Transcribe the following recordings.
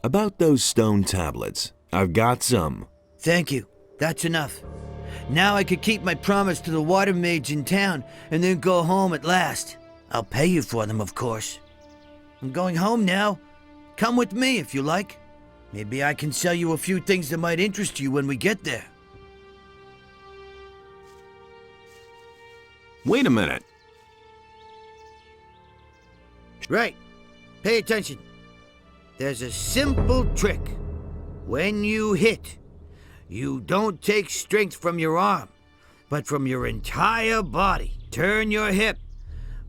About those stone tablets, I've got some. Thank you. That's enough. Now I could keep my promise to the water mage in town and then go home at last. I'll pay you for them, of course. I'm going home now. Come with me if you like. Maybe I can sell you a few things that might interest you when we get there. Wait a minute. Right. Pay attention. There's a simple trick. When you hit, you don't take strength from your arm, but from your entire body. Turn your hip,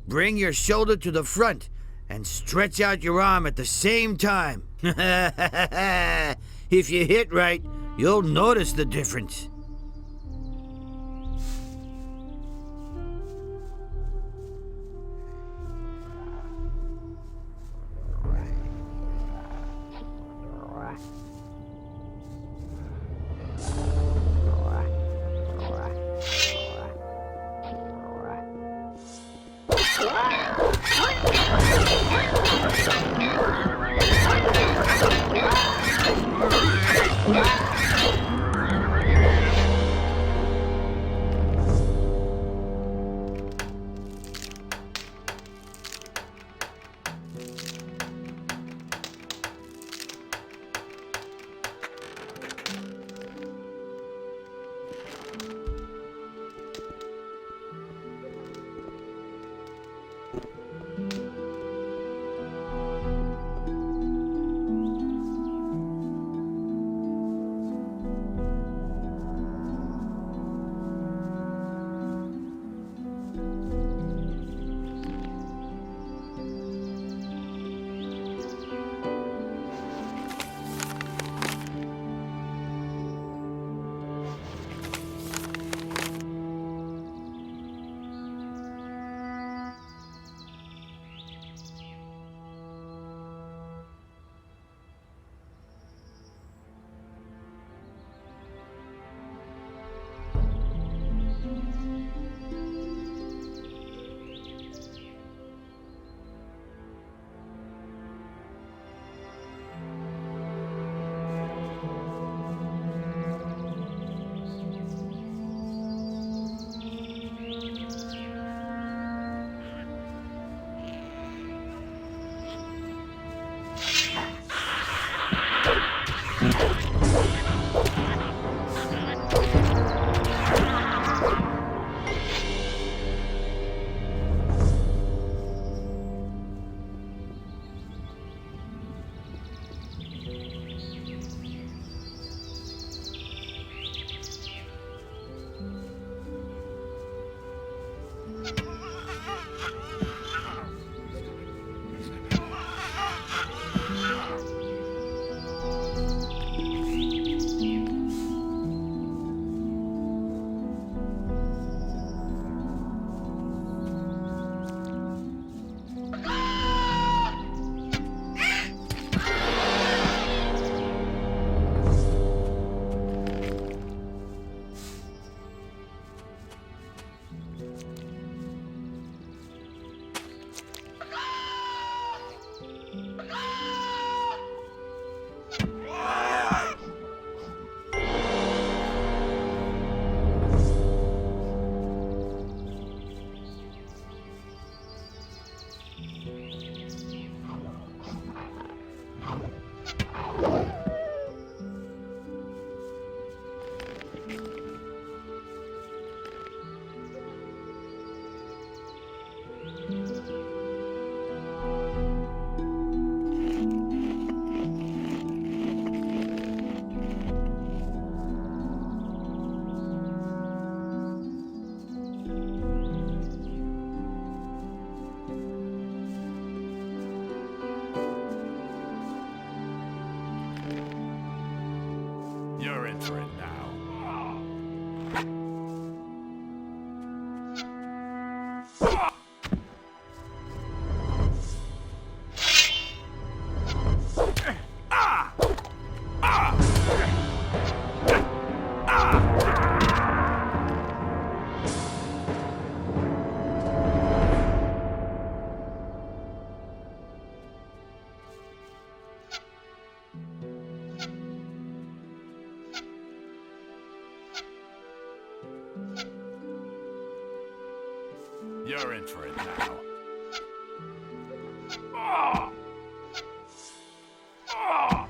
bring your shoulder to the front, and stretch out your arm at the same time. If you hit right, you'll notice the difference. You're in for it now. You're in for it now. Ah! Ah!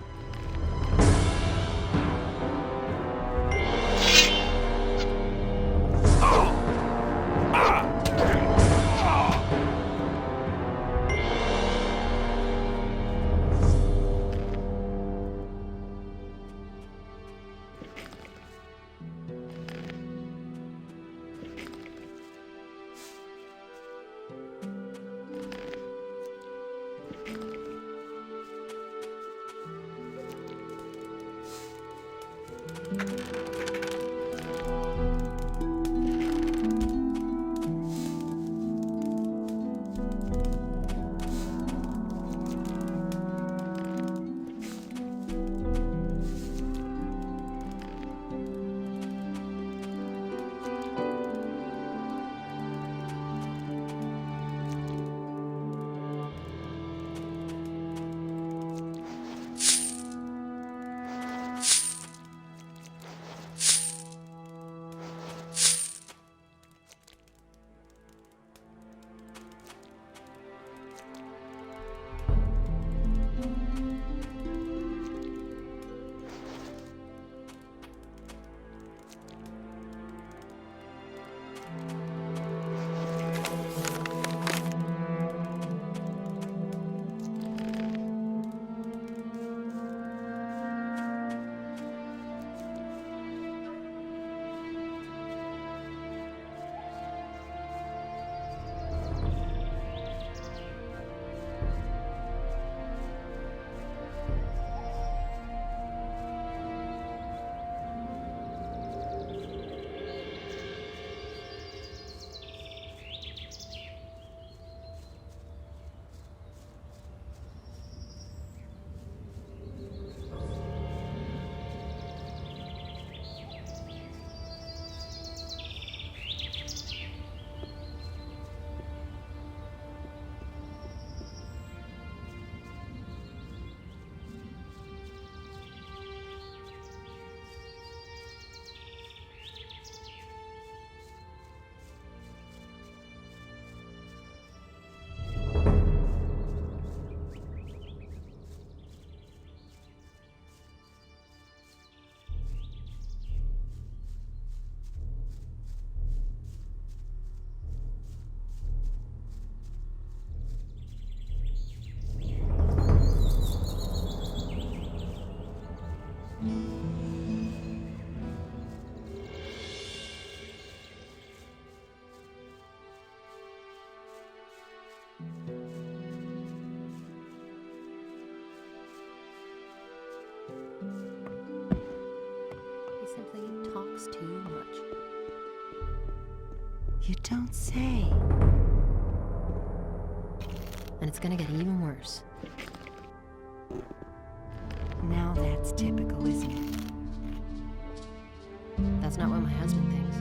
Talks too much. You don't say. And it's gonna get even worse. Now that's typical, isn't it? That's not what my husband thinks.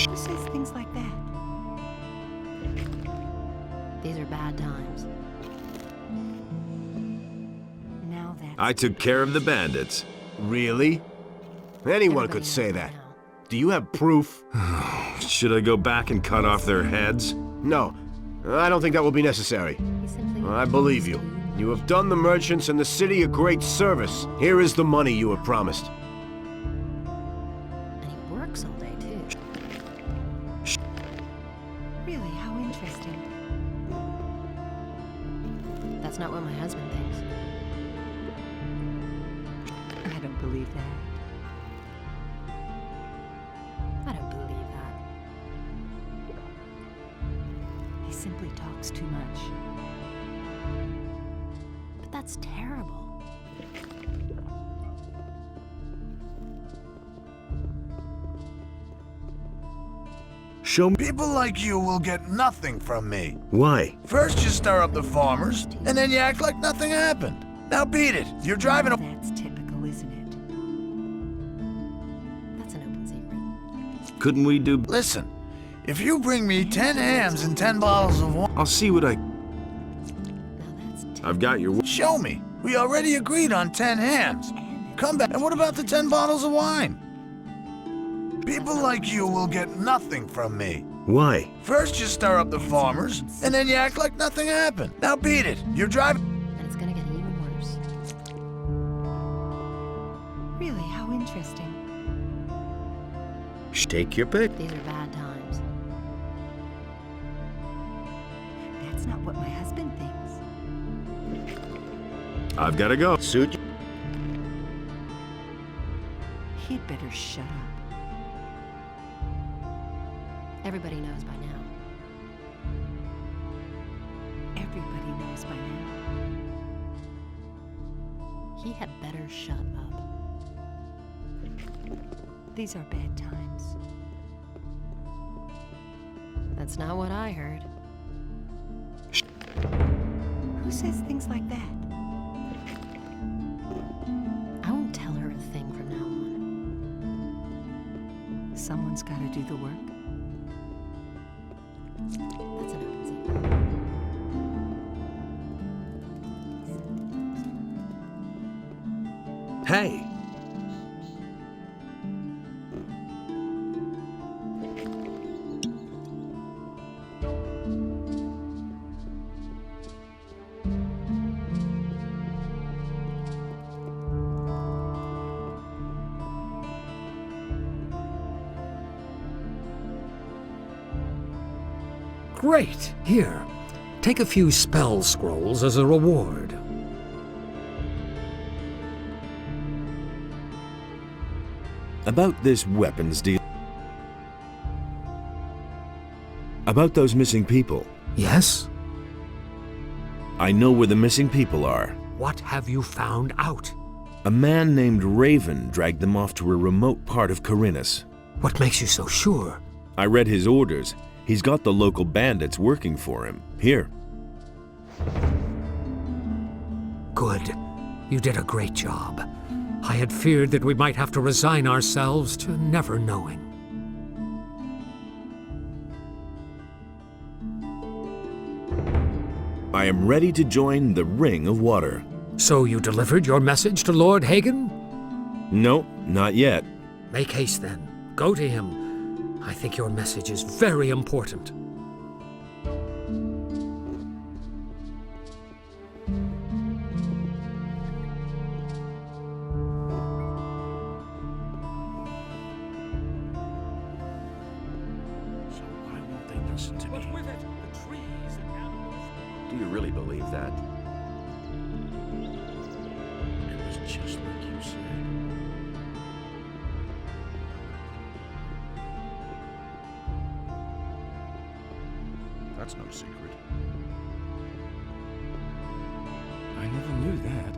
Who says things like that? These are bad times. Now that's... I took care of the bandits. Really? Anyone could say that. Do you have proof? Should I go back and cut off their heads? No, I don't think that will be necessary. I believe you. You have done the merchants and the city a great service. Here is the money you were promised. And he works all day, too. Really? How interesting. That's not what my husband thinks. I don't believe that. I don't believe that. He simply talks too much. But that's terrible. Show me. People like you will get nothing from me. Why? First you stir up the farmers, and then you act like nothing happened. Now beat it. You're driving a... That's typical, isn't it? That's an open secret. Couldn't we do... Listen, if you bring me 10 hams and 10 bottles of wine... I'll see what I... Now that's typical. I've got your... Show me. We already agreed on 10 hams. Come back. And what about the 10 bottles of wine? People like you will get nothing from me. Why? First you stir up the farmers, and then you act like nothing happened. Now beat it. You're driving... And it's gonna get even worse. Really, how interesting. Take your pick. These are bad times. That's not what my husband thinks. I've got to go. Suit. He'd better shut up. Everybody knows by now. Everybody knows by now. He had better shut up. These are bad times. That's not what I heard. Who says things like that? I won't tell her a thing from now on. Someone's got to do the work. That's an open secret. Hey. Great! Here, take a few spell scrolls as a reward. About this weapons deal. About those missing people. Yes? I know where the missing people are. What have you found out? A man named Raven dragged them off to a remote part of Corinus. What makes you so sure? I read his orders. He's got the local bandits working for him. Here. Good. You did a great job. I had feared that we might have to resign ourselves to never knowing. I am ready to join the Ring of Water. So you delivered your message to Lord Hagen? No, not yet. Make haste then. Go to him. I think your message is very important. So why won't they listen to me? But with it, the trees and animals... Do you really believe that? It was just like you said. That's no secret. I never knew that.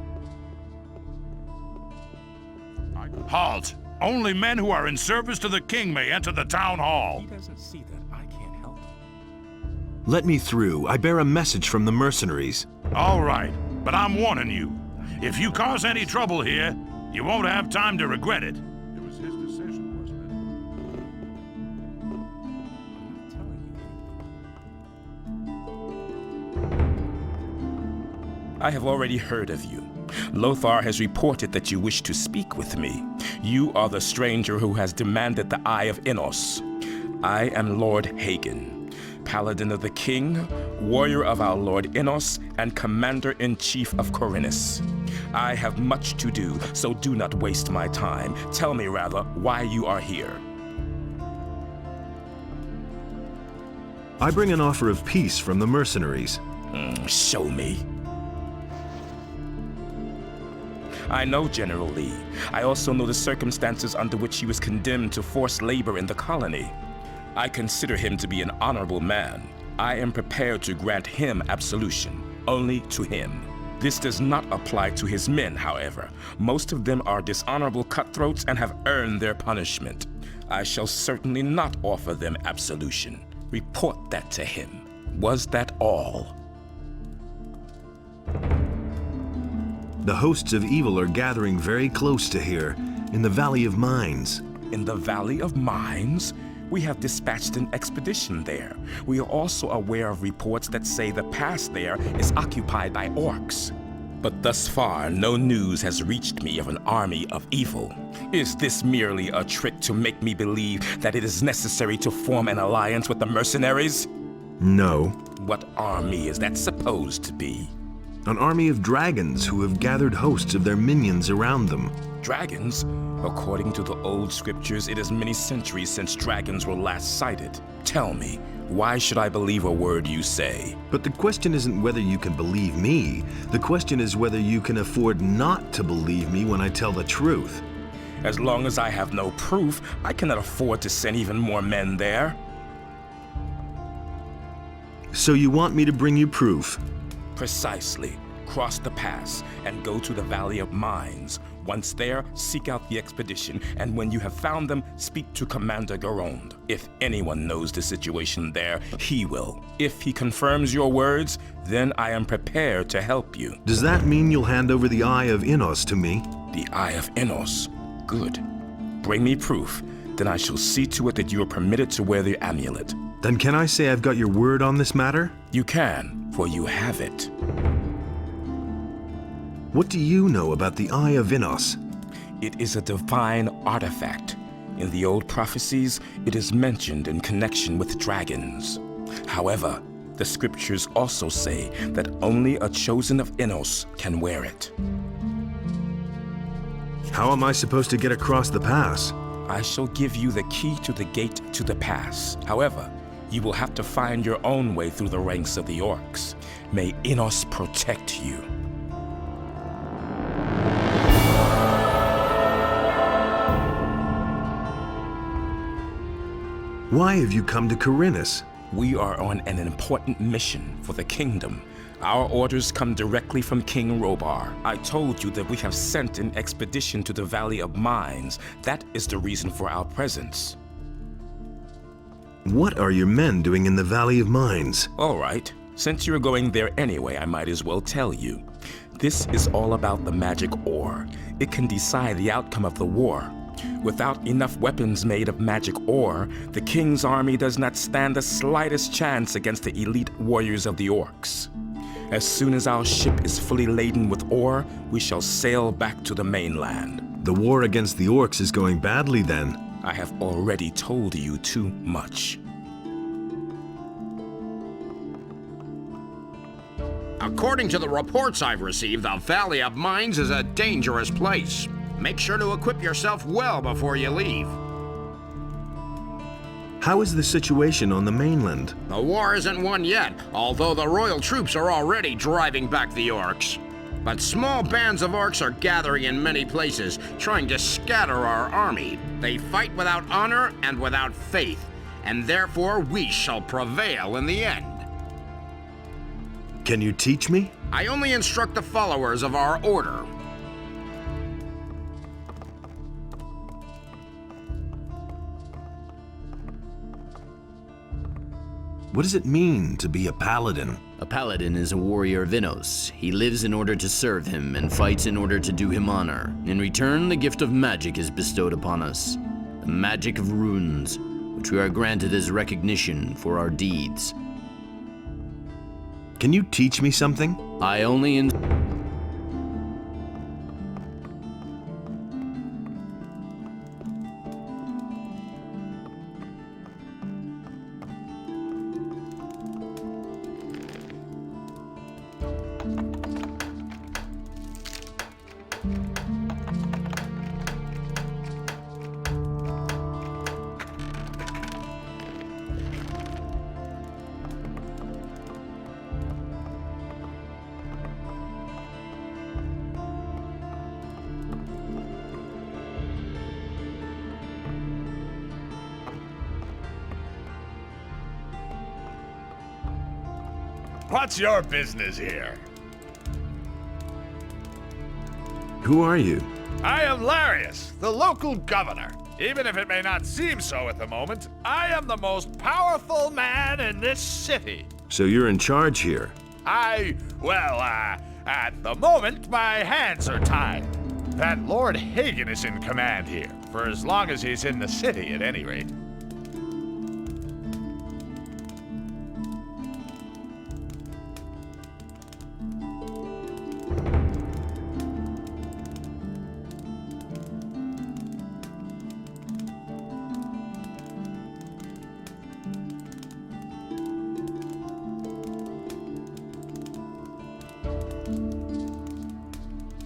Halt! Only men who are in service to the king may enter the town hall. He doesn't see that I can't help him. Let me through. I bear a message from the mercenaries. All right, but I'm warning you. If you cause any trouble here, you won't have time to regret it. It was his decision, wasn't it? I'm not telling you. I have already heard of you. Lothar has reported that you wish to speak with me. You are the stranger who has demanded the Eye of Innos. I am Lord Hagen, Paladin of the King, warrior of our Lord Innos, and Commander-in-Chief of Corinus. I have much to do, so do not waste my time. Tell me, rather, why you are here. I bring an offer of peace from the mercenaries. Show me. I know General Lee. I also know the circumstances under which he was condemned to forced labor in the colony. I consider him to be an honorable man. I am prepared to grant him absolution, only to him. This does not apply to his men, however. Most of them are dishonorable cutthroats and have earned their punishment. I shall certainly not offer them absolution. Report that to him. Was that all? The hosts of evil are gathering very close to here, in the Valley of Mines. In the Valley of Mines? We have dispatched an expedition there. We are also aware of reports that say the pass there is occupied by orcs. But thus far, no news has reached me of an army of evil. Is this merely a trick to make me believe that it is necessary to form an alliance with the mercenaries? No. What army is that supposed to be? An army of dragons who have gathered hosts of their minions around them. Dragons? According to the old scriptures, it is many centuries since dragons were last sighted. Tell me, why should I believe a word you say? But the question isn't whether you can believe me. The question is whether you can afford not to believe me when I tell the truth. As long as I have no proof, I cannot afford to send even more men there. So you want me to bring you proof? Precisely. Cross the pass and go to the Valley of Mines. Once there, seek out the expedition, and when you have found them, speak to Commander Garond. If anyone knows the situation there, he will. If he confirms your words, then I am prepared to help you. Does that mean you'll hand over the Eye of Innos to me? The Eye of Innos? Good. Bring me proof, then I shall see to it that you are permitted to wear the amulet. Then can I say I've got your word on this matter? You can, for you have it. What do you know about the Eye of Innos? It is a divine artifact. In the old prophecies, it is mentioned in connection with dragons. However, the scriptures also say that only a chosen of Innos can wear it. How am I supposed to get across the pass? I shall give you the key to the gate to the pass. However, you will have to find your own way through the ranks of the orcs. May Innos protect you. Why have you come to Corinus? We are on an important mission for the kingdom. Our orders come directly from King Robar. I told you that we have sent an expedition to the Valley of Mines. That is the reason for our presence. What are your men doing in the Valley of Mines? All right. Since you're going there anyway, I might as well tell you. This is all about the magic ore. It can decide the outcome of the war. Without enough weapons made of magic ore, the king's army does not stand the slightest chance against the elite warriors of the orcs. As soon as our ship is fully laden with ore, we shall sail back to the mainland. The war against the orcs is going badly then. I have already told you too much. According to the reports I've received, the Valley of Mines is a dangerous place. Make sure to equip yourself well before you leave. How is the situation on the mainland? The war isn't won yet, although the royal troops are already driving back the orcs. But small bands of orcs are gathering in many places, trying to scatter our army. They fight without honor and without faith, and therefore we shall prevail in the end. Can you teach me? I only instruct the followers of our order. What does it mean to be a paladin? A paladin is a warrior of Innos. He lives in order to serve him and fights in order to do him honor. In return, the gift of magic is bestowed upon us. The magic of runes, which we are granted as recognition for our deeds. Can you teach me something? I only What's your business here? Who are you? I am Larius, the local governor. Even if it may not seem so at the moment, I am the most powerful man in this city. So you're in charge here? At the moment, my hands are tied. That Lord Hagen is in command here, for as long as he's in the city at any rate.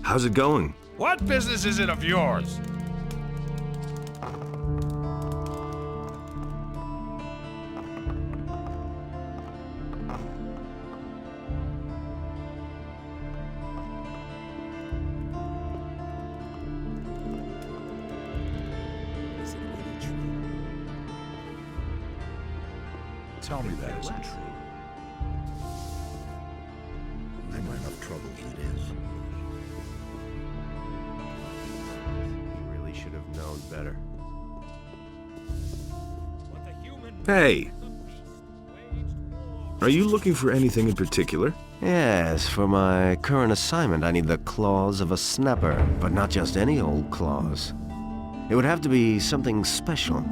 How's it going? What business is it of yours? Is it really true? Tell me that isn't true. I might have trouble if it is. You really should have known better. Hey! Are you looking for anything in particular? Yes, for my current assignment, I need the claws of a snapper, but not just any old claws. It would have to be something special.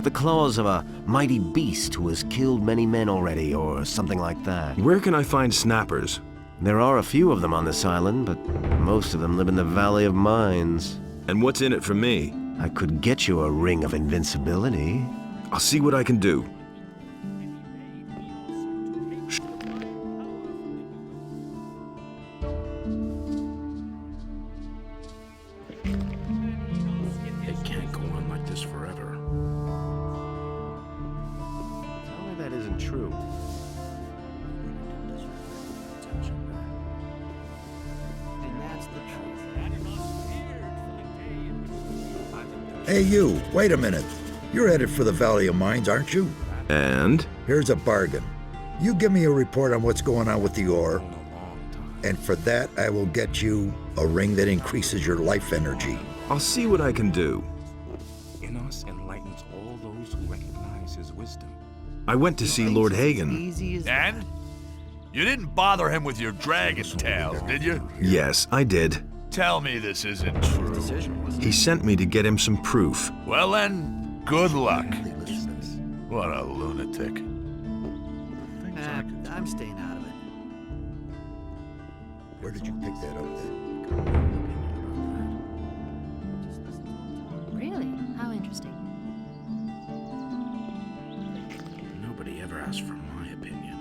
The claws of a mighty beast who has killed many men already, or something like that. Where can I find snappers? There are a few of them on this island, but most of them live in the Valley of Mines. And what's in it for me? I could get you a ring of invincibility. I'll see what I can do. It can't go on like this forever. Tell me that isn't true. And that's the truth. Hey, you, wait a minute. You're headed for the Valley of Mines, aren't you? And? Here's a bargain. You give me a report on what's going on with the ore, and for that, I will get you a ring that increases your life energy. I'll see what I can do. Enos enlightens all those who recognize his wisdom. I went to see Lord Hagen. Easy as And? You didn't bother him with your dragon tales, did you? Yes, I did. Tell me this isn't true. He sent me to get him some proof. Well then, good luck. What a lunatic. I'm staying out of it. Where did you pick that up then? Really? How interesting. Nobody ever asked for my opinion.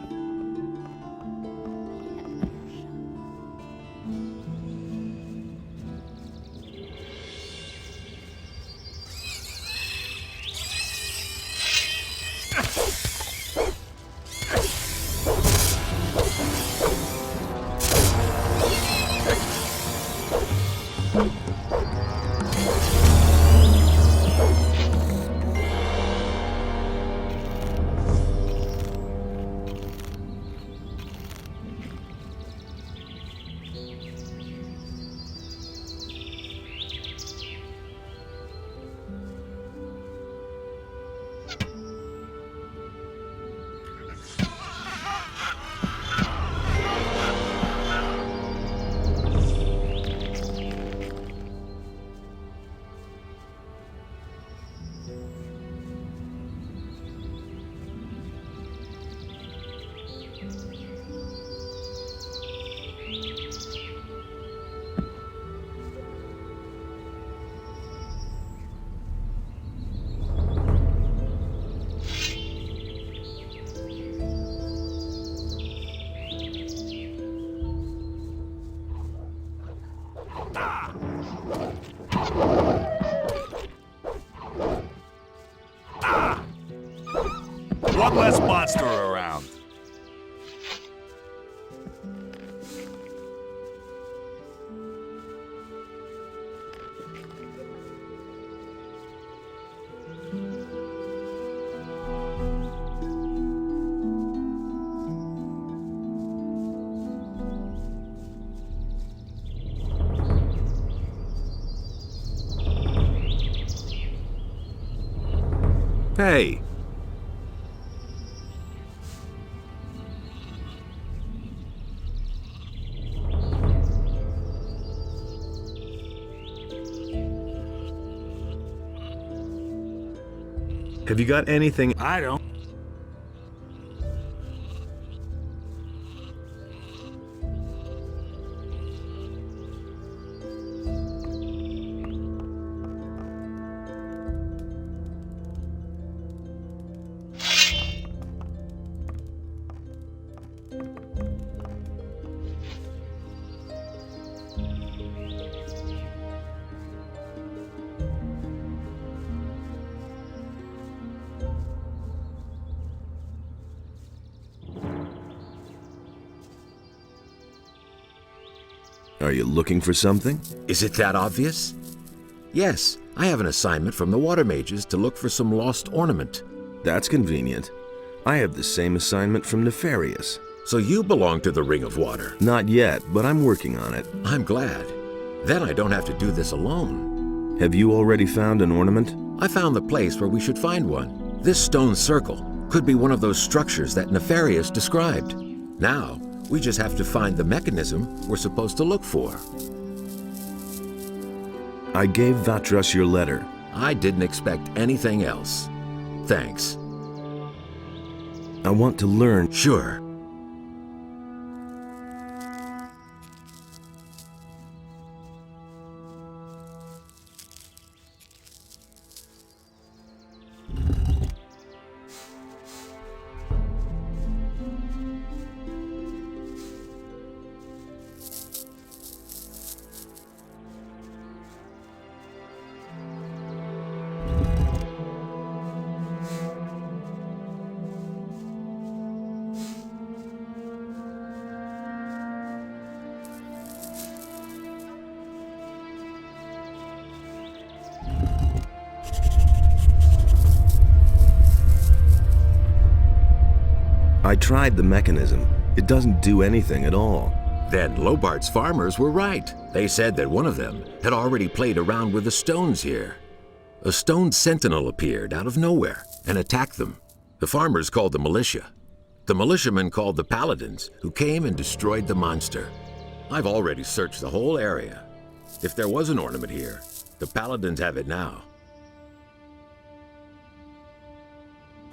One less monster around. Hey! Have you got anything? I don't. Are you looking for something? Is it that obvious? Yes, I have an assignment from the water mages to look for some lost ornament. That's convenient. I have the same assignment from Nefarious. So you belong to the Ring of Water? Not yet, but I'm working on it. I'm glad. Then I don't have to do this alone. Have you already found an ornament? I found the place where we should find one. This stone circle could be one of those structures that Nefarious described. Now, we just have to find the mechanism we're supposed to look for. I gave Vatras your letter. I didn't expect anything else. Thanks. I want to learn. Sure. I tried the mechanism. It doesn't do anything at all. Then Lobart's farmers were right. They said that one of them had already played around with the stones here. A stone sentinel appeared out of nowhere and attacked them. The farmers called the militia. The militiamen called the paladins, who came and destroyed the monster. I've already searched the whole area. If there was an ornament here, the paladins have it now.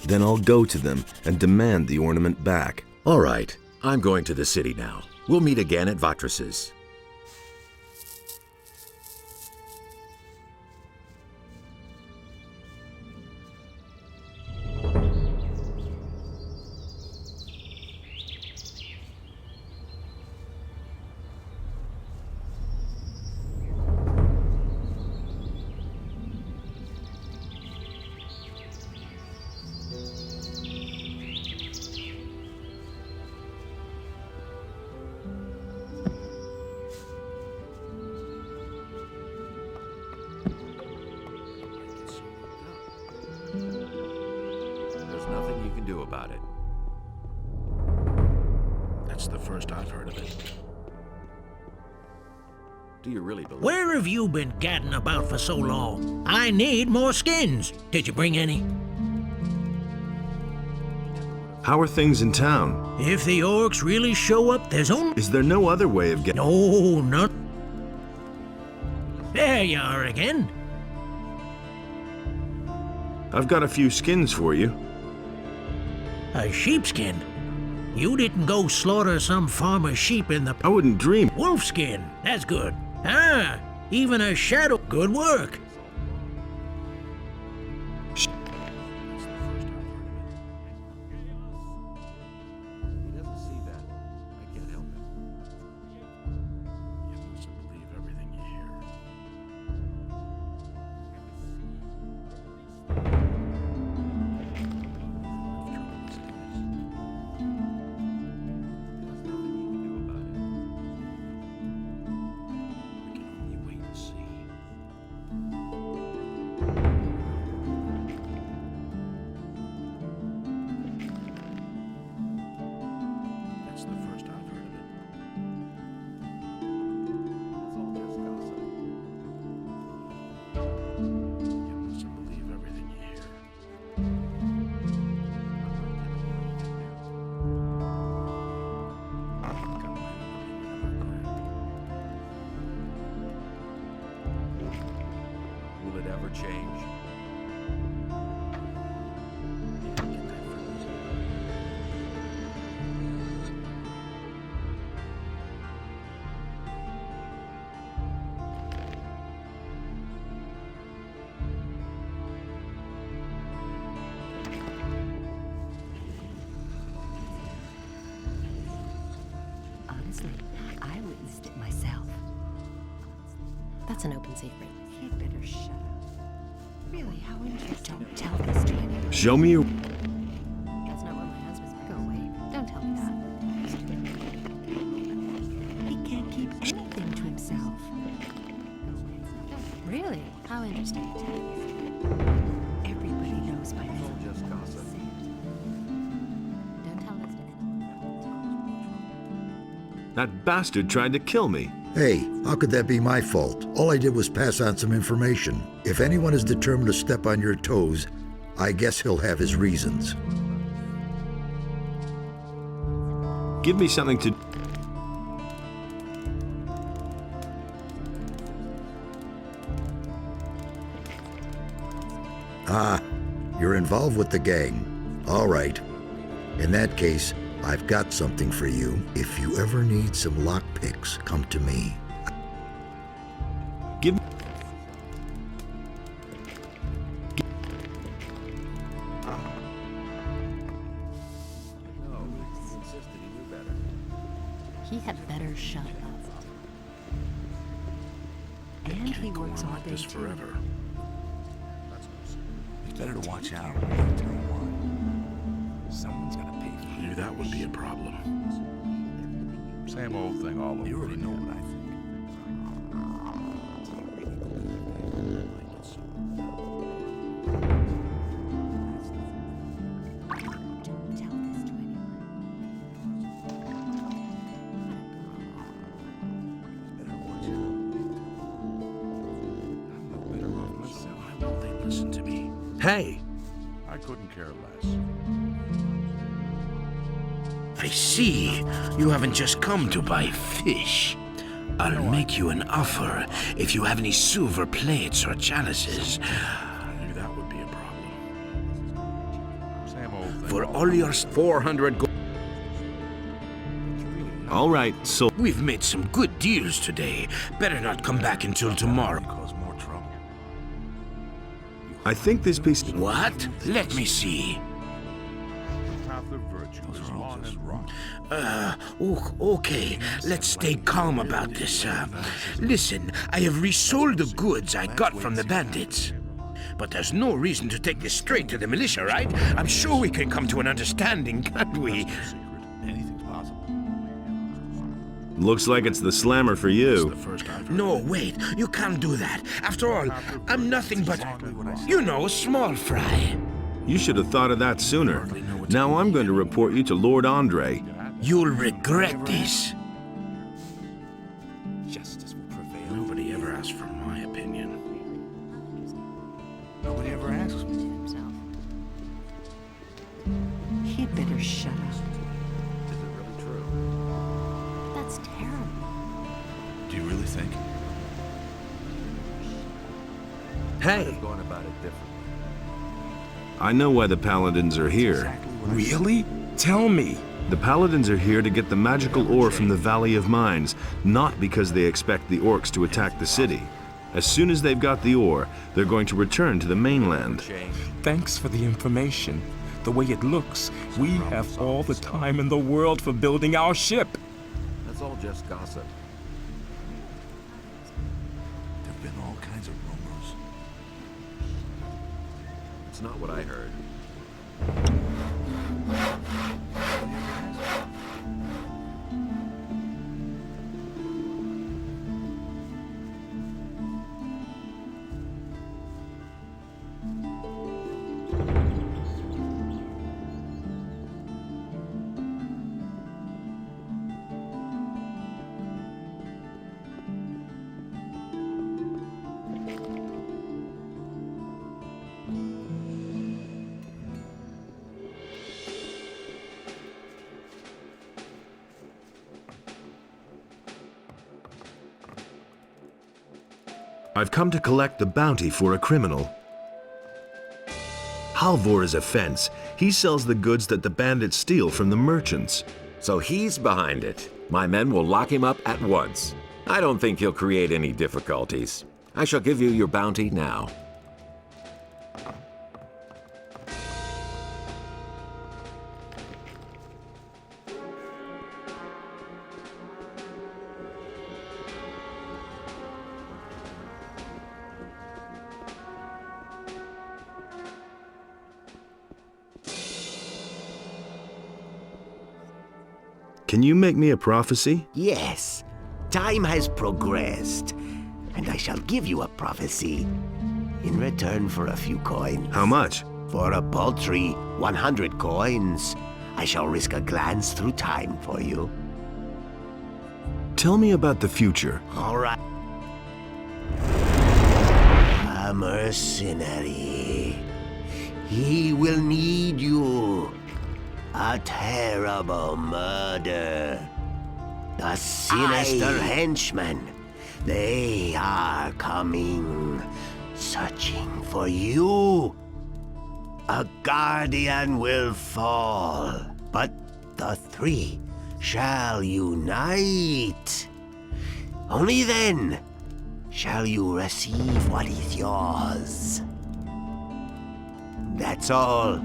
Then I'll go to them and demand the ornament back. All right, I'm going to the city now. We'll meet again at Vatras's. Nothing you can do about it. That's the first I've heard of it. Do you really believe? Where have you been gadding about for so long? I need more skins. Did you bring any? How are things in town? If the orcs really show up, there's only... Is there no other way of getting... No, not... There you are again. I've got a few skins for you. A sheepskin? You didn't go slaughter some farmer's sheep in the... I wouldn't dream. Wolfskin, that's good. Ah, even a shadow. Good work. Will it ever change? Honestly, I witnessed it myself. That's an open secret. He'd better shut up. Really, how interesting. Don't tell this to anyone. Show me your... That's not where my husband's... Go away. Don't tell me that. He can't keep anything to interesting. Everybody knows by now. Don't tell this to anyone. That bastard tried to kill me. Hey, how could that be my fault? All I did was pass on some information. If anyone is determined to step on your toes, I guess he'll have his reasons. Give me something to... Ah, you're involved with the gang. All right. In that case, I've got something for you. If you ever need some lockpicks, come to me. Give... He had better shut up. And he works all day too. forever. It's better to watch out. Someone's gotta pay for it. Knew that would be a problem. Same old thing all over. You already know what I think. Don't tell this to anyone. Better watch out. I'm no better off myself. Why won't they listen to me? Hey! I couldn't care less. I see. You haven't just come to buy fish. I'll make you an offer if you have any silver plates or chalices. I knew that would be a problem. Same old thing. For all your 400 gold. All right, so... We've made some good deals today. Better not come back until tomorrow. Cause more trouble. I think this piece... What? Let me see. Path of virtue is long and wrong. Okay. Let's stay calm about this. Listen, I have resold the goods I got from the bandits. But there's no reason to take this straight to the militia, right? I'm sure we can come to an understanding, can't we? Anything's possible. Looks like it's the slammer for you. No, wait. You can't do that. After all, I'm nothing but, you know, small fry. You should have thought of that sooner. Now I'm going to report you to Lord Andre. You'll regret this. Justice will prevail. Nobody ever asked for my opinion. Nobody ever asks me. Himself. He'd better shut up. That's terrible. Do you really think? Hey! I know why the Paladins are here. Really? Tell me. The Paladins are here to get the magical ore from the Valley of Mines, not because they expect the orcs to attack the city. As soon as they've got the ore, they're going to return to the mainland. Thanks for the information. The way it looks, we have all the time in the world for building our ship. That's all just gossip. There've been all kinds of rumors. It's not what I heard. I've come to collect the bounty for a criminal. Halvor is a fence. He sells the goods that the bandits steal from the merchants. So he's behind it. My men will lock him up at once. I don't think he'll create any difficulties. I shall give you your bounty now. Can you make me a prophecy? Yes. Time has progressed, and I shall give you a prophecy. in return for a few coins. How much? For a paltry 100 coins. I shall risk a glance through time for you. Tell me about the future. All right. A mercenary. He will need you. A terrible murder. The sinister henchmen. They are coming. Searching for you. A guardian will fall, but the three shall unite. Only then shall you receive what is yours. That's all.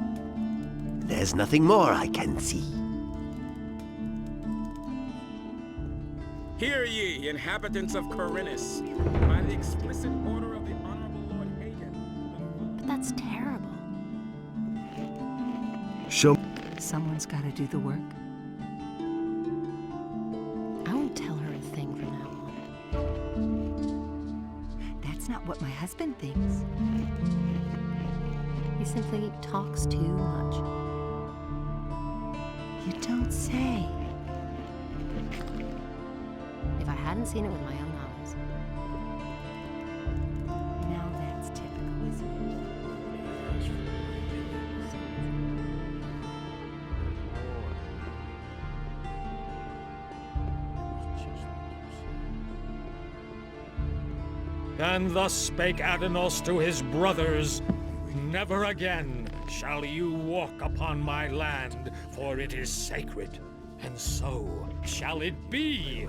There's nothing more I can see. Hear ye, inhabitants of Corinus, by the explicit order of the Honorable Lord Hagen. But that's terrible. Show. Someone's got to do the work. I won't tell her a thing from now on. That's not what my husband thinks. He simply talks too much. You don't say. If I hadn't seen it with my own eyes. Now that's typical, isn't it? And thus spake Adenos to his brothers, Never again shall you walk upon my land, for it is sacred, and so shall it be.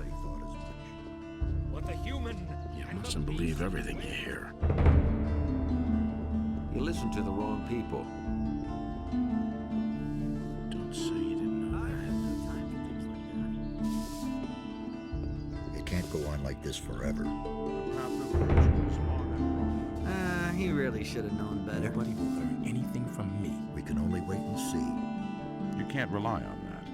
What the human... You mustn't believe everything you hear. You listen to the wrong people. Don't say you didn't know that. It can't go on like this forever. He really should have known better. Nobody will learn anything from me. We can only wait and see. You can't rely on that.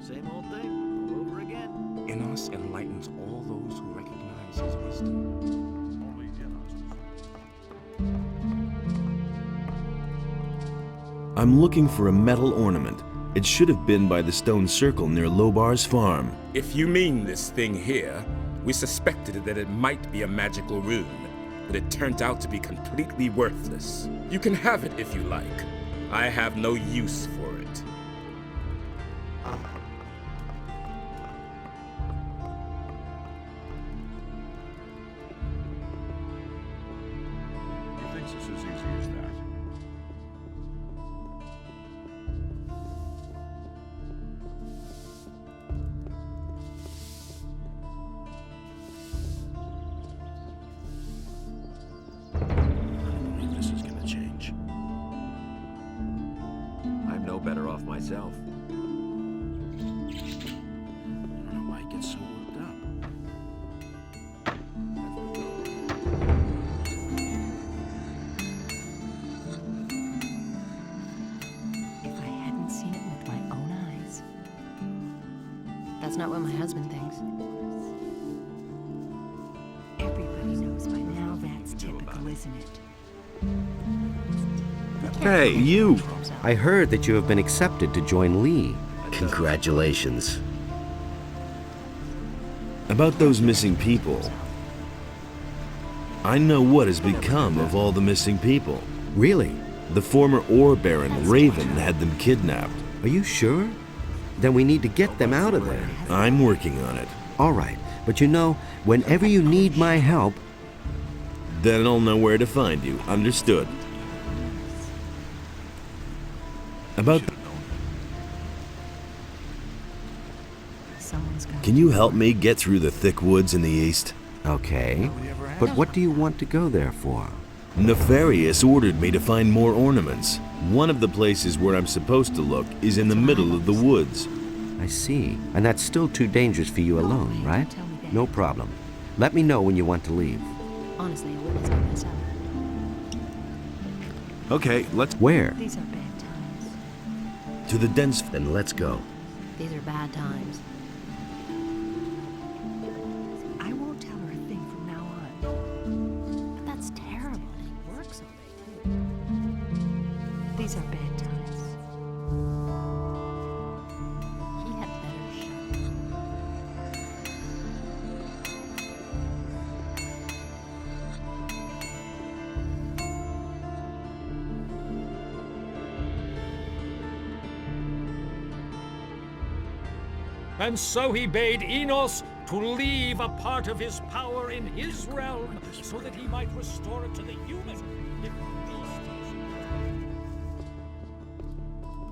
Same old thing, all over again. Enos enlightens all those who recognize his wisdom. Only Enos. I'm looking for a metal ornament. It should have been by the stone circle near Lobar's farm. If you mean this thing here, we suspected that it might be a magical rune, but it turned out to be completely worthless. You can have it if you like. I have no use for it. He thinks it's as easy as that. I don't believe this is gonna change. I'm no better off myself. I don't know why he gets so worked up. If I hadn't seen it with my own eyes. That's not what my husband thinks. Everybody knows by now that's typical, isn't it? Hey, you! I heard that you have been accepted to join Lee. Congratulations. About those missing people. I know what has become of all the missing people. Really? The former ore baron, Raven, had them kidnapped. Are you sure? Then we need to get them out of there. I'm working on it. All right, but you know, whenever you need my help... Then I'll know where to find you. Understood. About... Someone's got. Can you help me get through the thick woods in the east? Okay, but what do you want to go there for? Nefarious ordered me to find more ornaments. One of the places where I'm supposed to look is in the middle of the woods. I see. And that's still too dangerous for you alone, right? No problem. Let me know when you want to leave. Honestly, I wouldn't have messed up. Okay, let's... Where? These are bad times. To the dense... Then let's go. These are bad times. I won't tell her a thing from now on. But that's terrible. These are bad times. He had better show. And so he bade Enos to leave a part of his power in his realm so that he might restore it to the humans.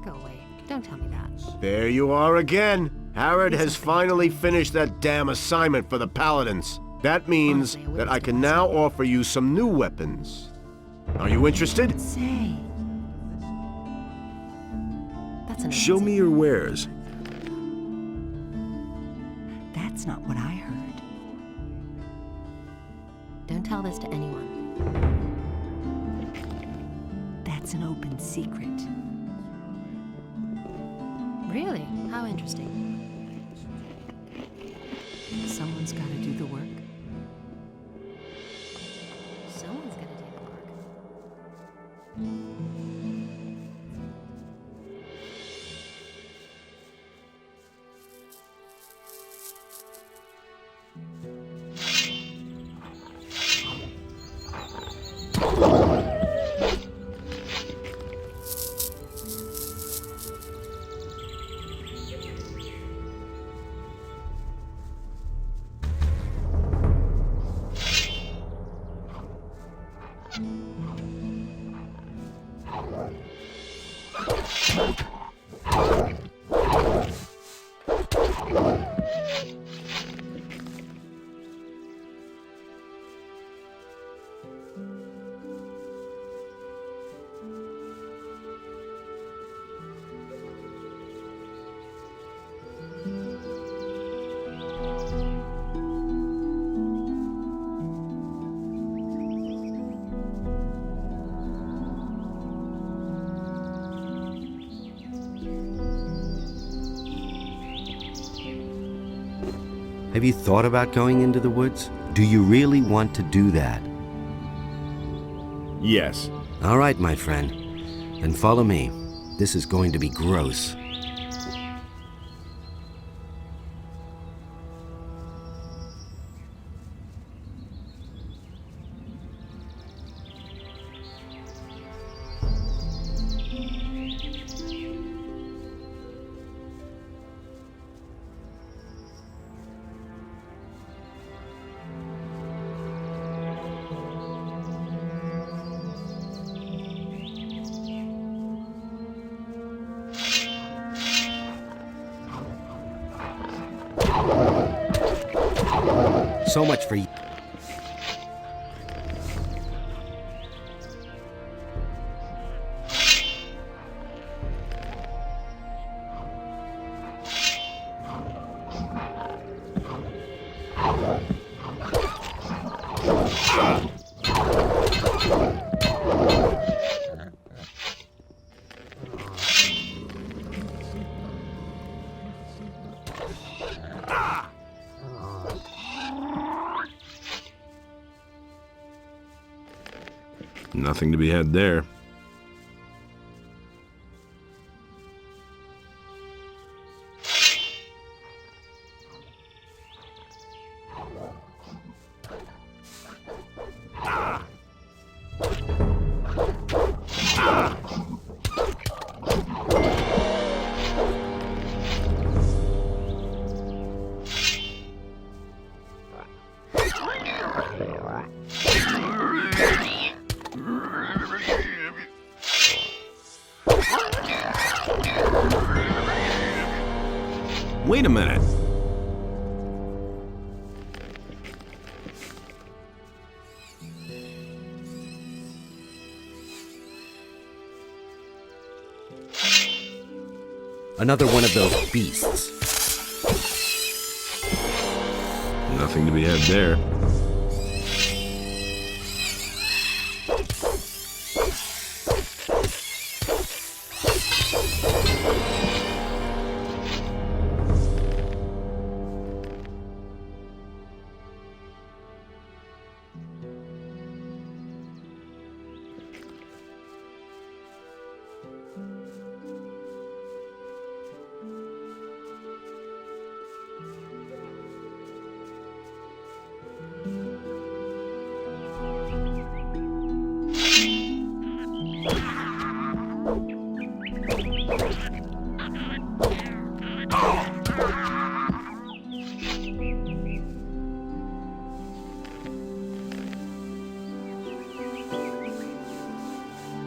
Go away. Don't tell me that. There you are again. Harrod has finally finished that damn assignment for the Paladins. That means that I can now offer you some new weapons. Are you interested? Say. That's an Show me your wares. That's not what I heard. Don't tell this to anyone. That's an open secret. Really? How interesting. Someone's got to do the work. Someone's gonna do the work. Have you thought about going into the woods? Do you really want to do that? Yes. All right, my friend. Then follow me. This is going to be gross. So much for you. Nothing to be had there. Wait a minute. Another one of those beasts. Nothing to be had there.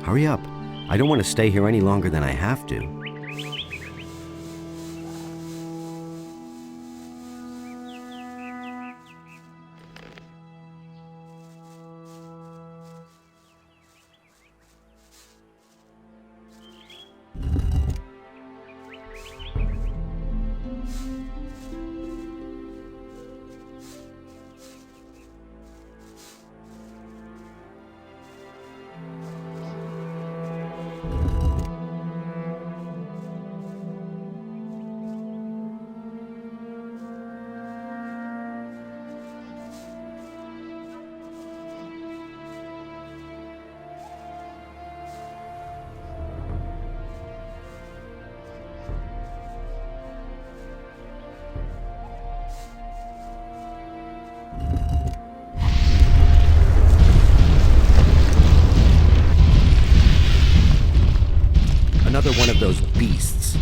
Hurry up. I don't want to stay here any longer than I have to. Another one of those beasts.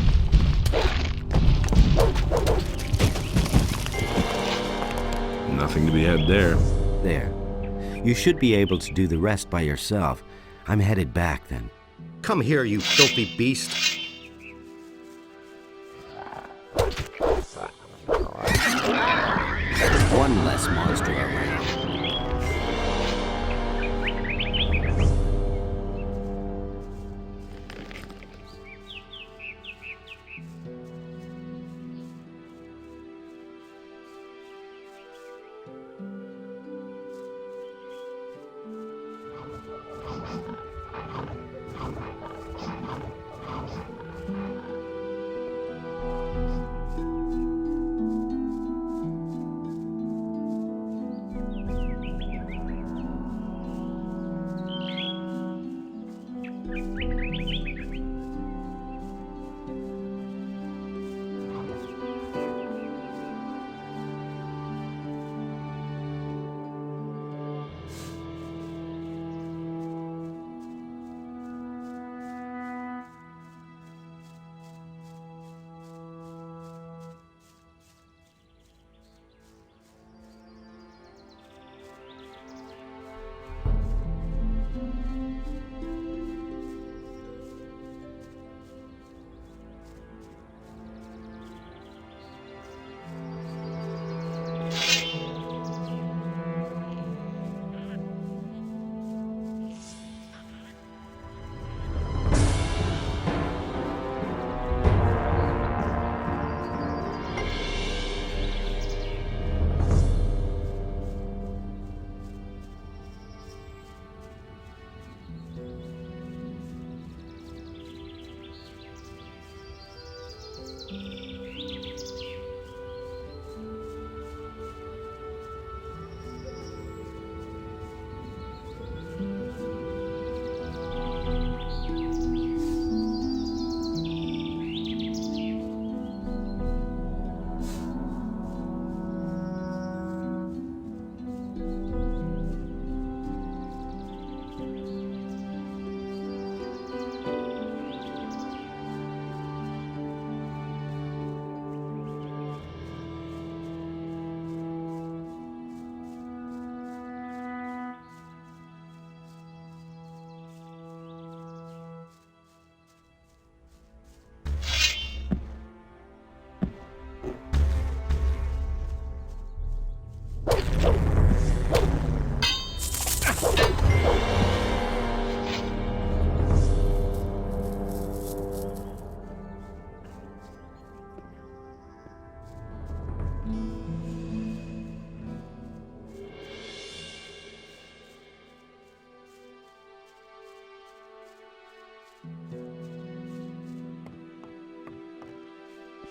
Nothing to be had there. There. You should be able to do the rest by yourself. I'm headed back then. Come here, you filthy beast. One less monster around.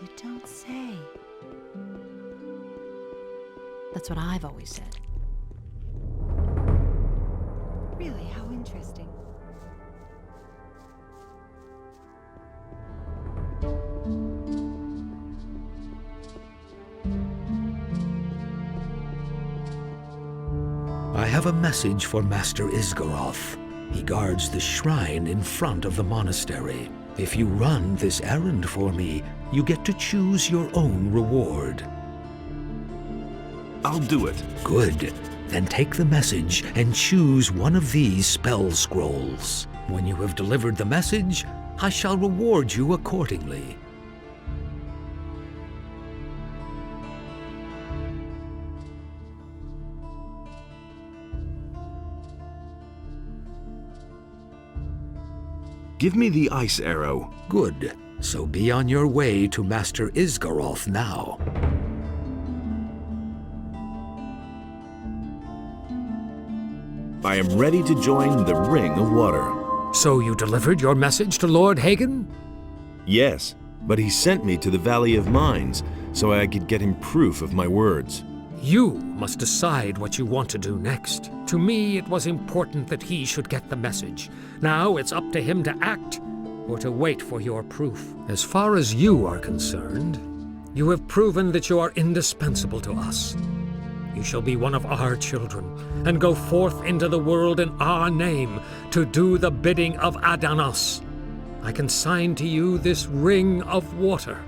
You don't say. That's what I've always said. Really, how interesting. I have a message for Master Isgoroth. He guards the shrine in front of the monastery. If you run this errand for me, you get to choose your own reward. I'll do it. Good. Then take the message and choose one of these spell scrolls. When you have delivered the message, I shall reward you accordingly. Give me the ice arrow. Good. So be on your way to Master Isgaroth now. I am ready to join the Ring of Water. So you delivered your message to Lord Hagen? Yes, but he sent me to the Valley of Mines so I could get him proof of my words. You must decide what you want to do next. To me, it was important that he should get the message. Now it's up to him to act, or to wait for your proof. As far as you are concerned, you have proven that you are indispensable to us. You shall be one of our children, and go forth into the world in our name to do the bidding of Adanos. I consign to you this Ring of Water.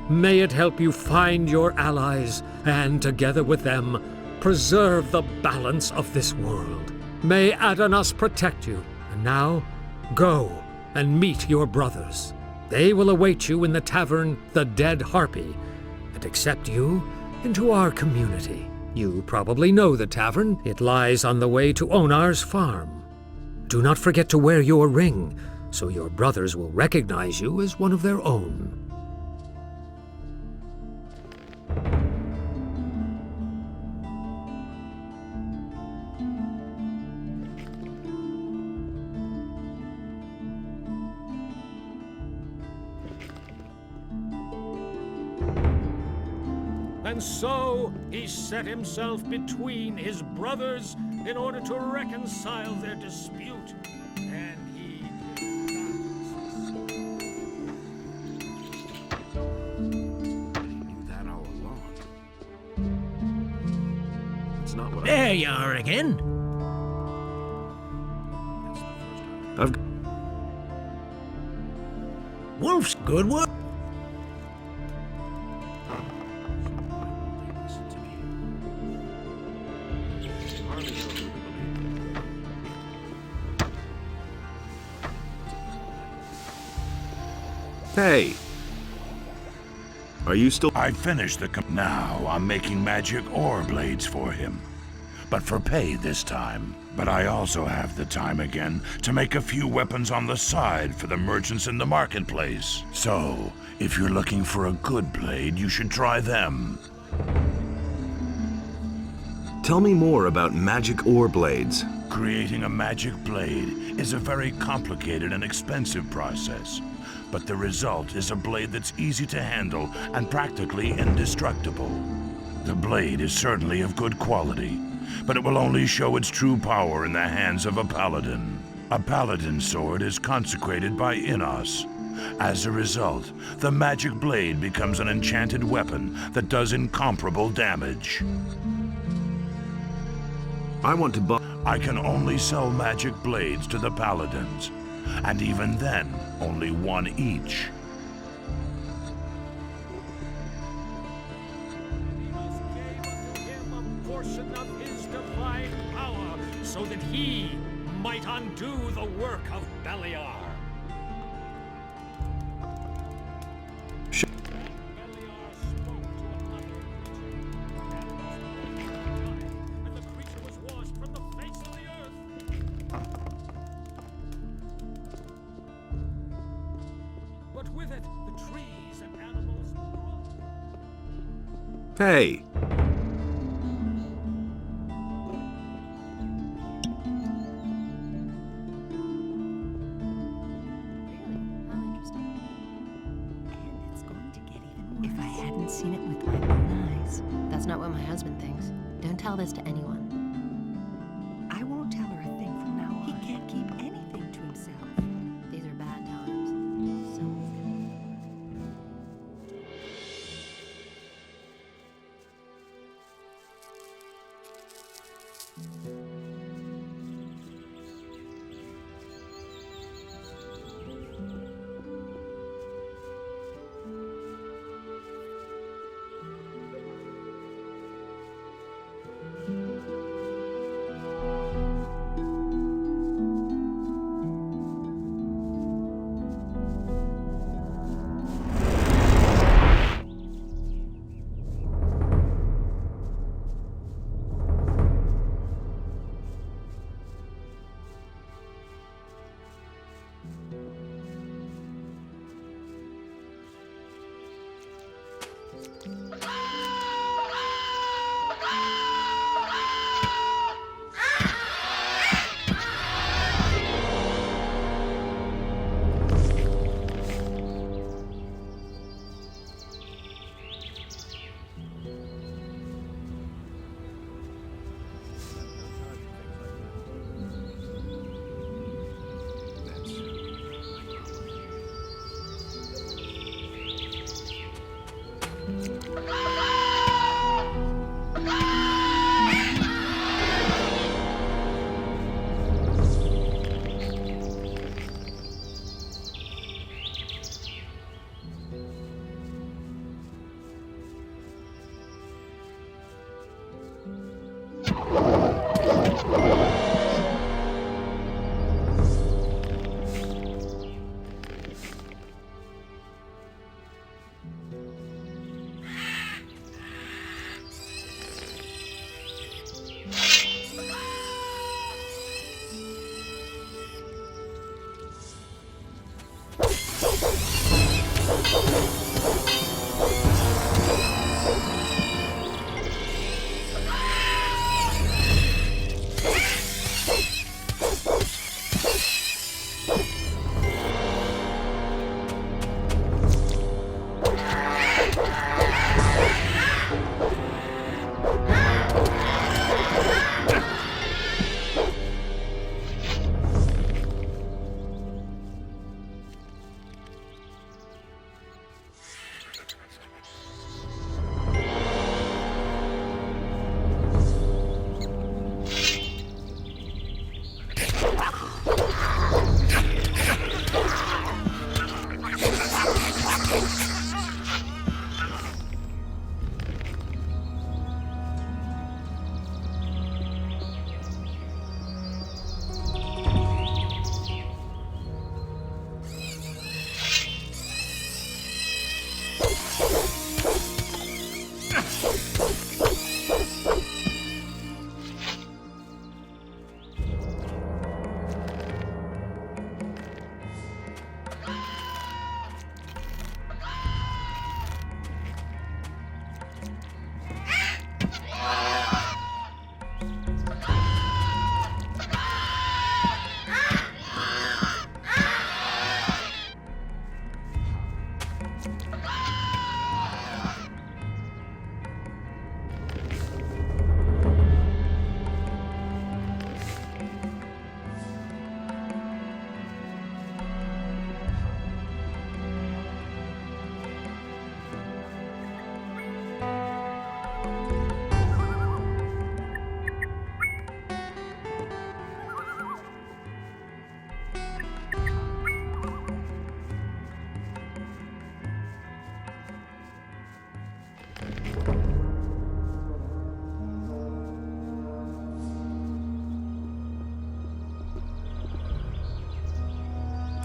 May it help you find your allies, and together with them, preserve the balance of this world. May Adanos protect you. And now, go and meet your brothers. They will await you in the tavern, the Dead Harpy, and accept you into our community. You probably know the tavern. It lies on the way to Onar's farm. Do not forget to wear your ring, so your brothers will recognize you as one of their own. And so he set himself between his brothers in order to reconcile their dispute. And he knew that all along. It's not what There you are again. I've... Wolf's good work. Hey! Are you still... I finished the... Now I'm making magic ore blades for him. But for pay this time. But I also have the time again to make a few weapons on the side for the merchants in the marketplace. So, if you're looking for a good blade, you should try them. Tell me more about magic ore blades. Creating a magic blade is a very complicated and expensive process. But the result is a blade that's easy to handle and practically indestructible. The blade is certainly of good quality, but it will only show its true power in the hands of a paladin. A paladin's sword is consecrated by Innos. As a result, the magic blade becomes an enchanted weapon that does incomparable damage. I want to buy... I can only sell magic blades to the paladins, and even then, only one each. so that he might undo the work of Beliar. But with it, the trees and animals grow. Hey! If I hadn't seen it with my own eyes. That's not what my husband thinks. Don't tell this to anyone. I won't tell her a thing from now on. He can't keep anything to himself. These are bad times. So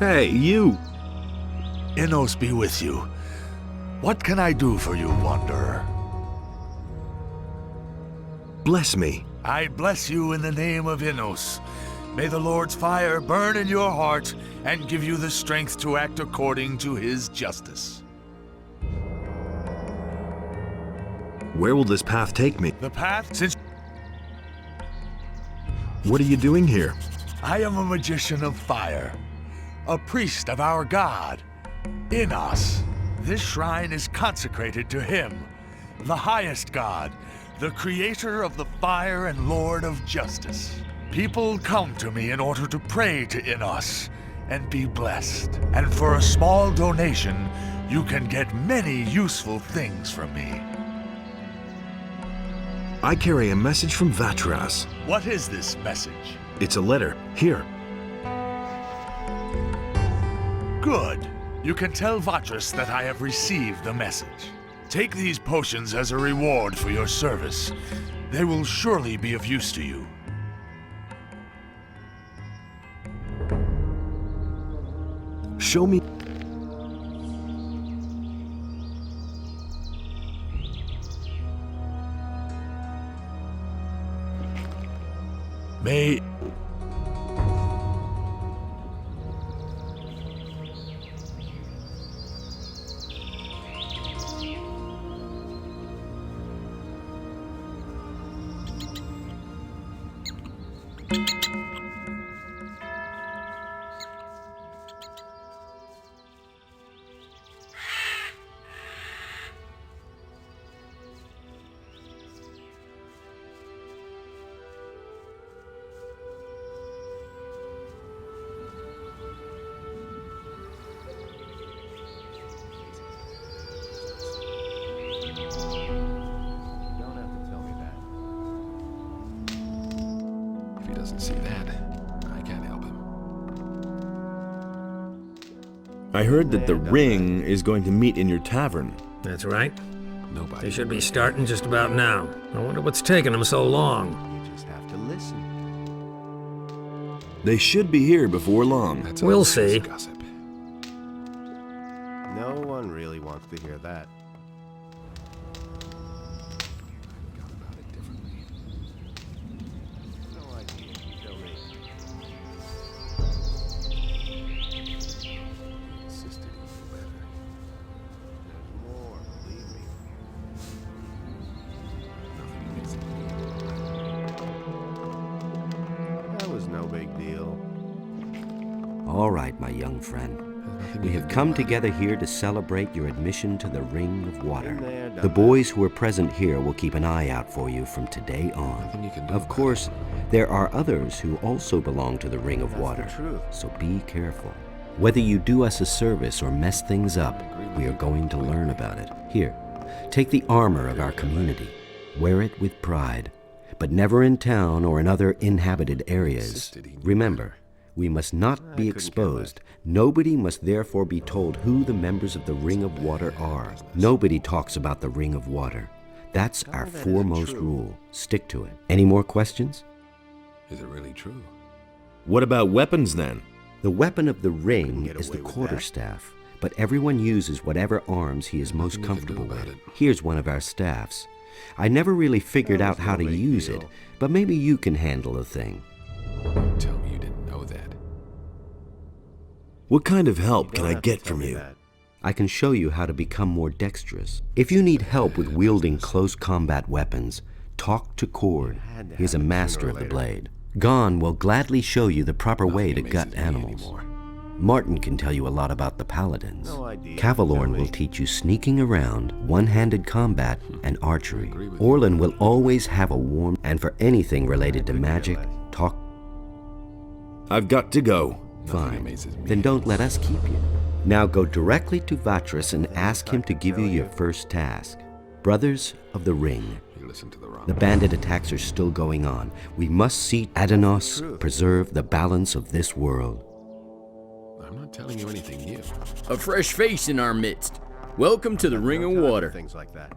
Hey, you! Inos be with you. What can I do for you, Wanderer? Bless me. I bless you in the name of Inos. May the Lord's fire burn in your heart and give you the strength to act according to his justice. Where will this path take me? The path, since... What are you doing here? I am a magician of fire, a priest of our god, Inos. This shrine is consecrated to him, the highest god, the creator of the fire and lord of justice. People come to me in order to pray to Inos and be blessed. And for a small donation, you can get many useful things from me. I carry a message from Vatras. What is this message? It's a letter. Here. Good. You can tell Vatras that I have received the message. Take these potions as a reward for your service. They will surely be of use to you. Show me. May... I heard that the ring is going to meet in your tavern. That's right. Nobody. They should be starting just about now. I wonder what's taking them so long. You just have to listen. They should be here before long. We'll see. Gossip. No one really wants to hear that. All right, my young friend. We have come together here to celebrate your admission to the Ring of Water. The boys who are present here will keep an eye out for you from today on. Of course, there are others who also belong to the Ring of Water, so be careful. Whether you do us a service or mess things up, we are going to learn about it. Here, take the armor of our community. Wear it with pride, but never in town or in other inhabited areas. Remember, we must not be exposed. Nobody must therefore be told who the members of the Ring of Water are. Nobody talks about the Ring of Water. That's our foremost rule. Stick to it. Any more questions? Is it really true? What about weapons then? The weapon of the ring is the quarterstaff, but everyone uses whatever arms he is most comfortable with. Here's one of our staffs. I never really figured out how to use it, but maybe you can handle the thing. Don't tell me you didn't know that. What kind of help can I get from you? I can show you how to become more dexterous. If you need help with wielding close combat weapons, talk to Cord. He's a master of the blade. Gon will gladly show you the proper way to gut animals. Martin can tell you a lot about the paladins. Cavalorn will teach you sneaking around, one-handed combat, and archery. Orlin will always have a warm, and for anything related to magic, talk. I've got to go. Fine. Then don't let us keep you. Now go directly to Vatras and ask him to give you your first task. Brothers of the Ring. The bandit attacks are still going on. We must see Atelierul preserve the balance of this world. I'm not telling you anything new. A fresh face in our midst. Welcome to the Ring of Water. Things like that.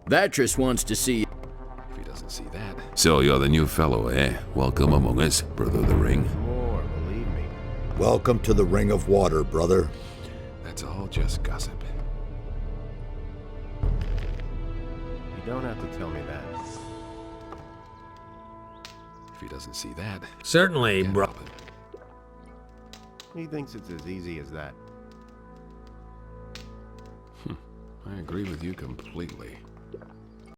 Vatras wants to see. If he doesn't see that. So you're the new fellow, eh? Welcome among us, brother of the Ring. Welcome to the Ring of Water, brother. That's all just gossip. You don't have to tell me that. If he doesn't see that... Certainly, bro. He thinks it's as easy as that. I agree with you completely.